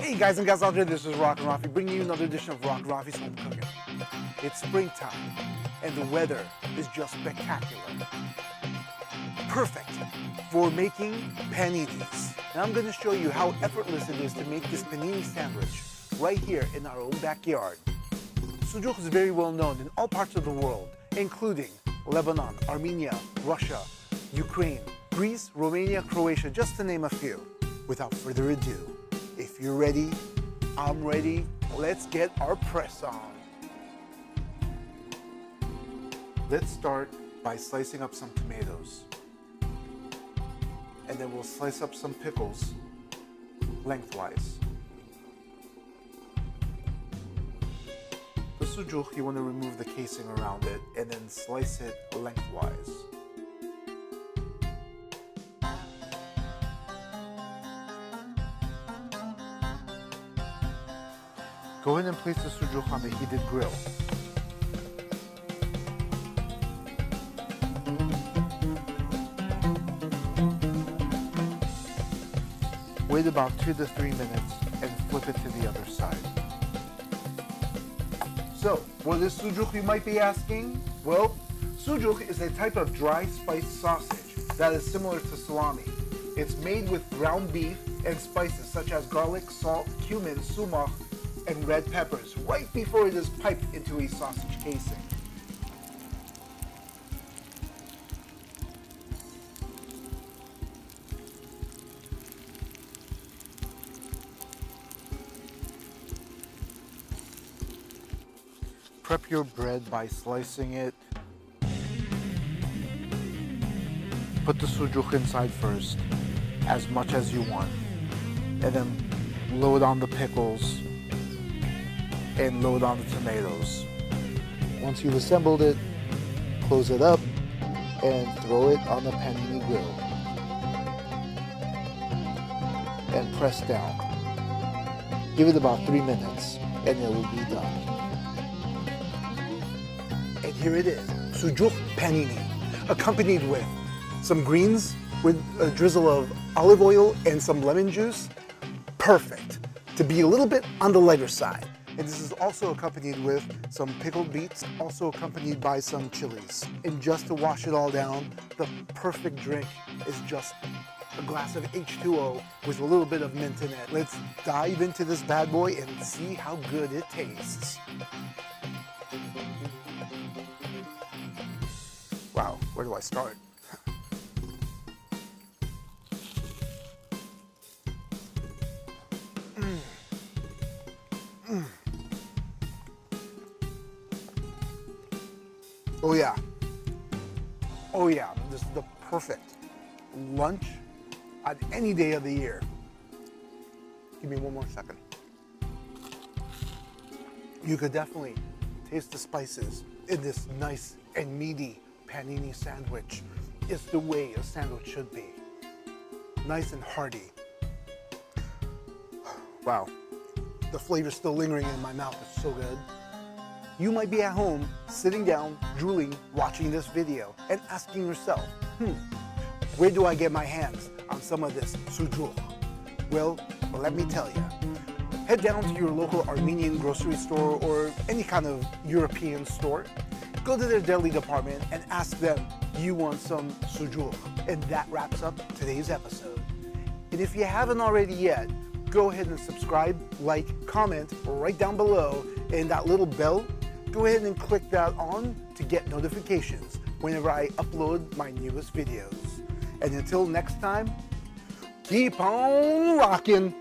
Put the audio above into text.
Hey guys and gals out there, this is RockinRaffi bringing you another edition of RockinRaffi's Home Cooking. It's springtime and the weather is just spectacular. Perfect for making paninis. And I'm going to show you how effortless it is to make this panini sandwich right here in our own backyard. Sujuk is very well known in all parts of the world, including Lebanon, Armenia, Russia, Ukraine, Greece, Romania, Croatia, just to name a few. Without further ado, if you're ready, I'm ready. Let's get our press on. Let's start by slicing up some tomatoes. And then we'll slice up some pickles lengthwise. The Soujouk, you want to remove the casing around it and then slice it lengthwise. Go ahead and place the Sujuk on the heated grill. Wait about 2 to 3 minutes and flip it to the other side. So, what is Sujuk, you might be asking? Well, Sujuk is a type of dry spiced sausage that is similar to salami. It's made with ground beef and spices such as garlic, salt, cumin, sumac, and red peppers right before it is piped into a sausage casing. Prep your bread by slicing it. Put the Sujuk inside first, as much as you want, and then load on the pickles and load on the tomatoes. Once you've assembled it, close it up and throw it on the panini grill and press down. Give it about 3 minutes and it will be done. And here it is, Soujuk panini, accompanied with some greens with a drizzle of olive oil and some lemon juice. Perfect to be a little bit on the lighter side. And this is also accompanied with some pickled beets, also accompanied by some chilies. And just to wash it all down, the perfect drink is just a glass of H2O with a little bit of mint in it. Let's dive into this bad boy and see how good it tastes. Wow, where do I start? Oh yeah. Oh yeah, this is the perfect lunch on any day of the year. Give me one more second. You could definitely taste the spices in this nice and meaty panini sandwich. It's the way a sandwich should be. Nice and hearty. Wow, the flavor's still lingering in my mouth. It's so good. You might be at home, sitting down, drooling, watching this video, and asking yourself, where do I get my hands on some of this Soujuk? Well, let me tell you. Head down to your local Armenian grocery store or any kind of European store. Go to their deli department and ask them, you want some Soujuk? And that wraps up today's episode. And if you haven't already yet, go ahead and subscribe, like, comment right down below, and that little bell, go ahead and click that on to get notifications whenever I upload my newest videos. And until next time, keep on rocking!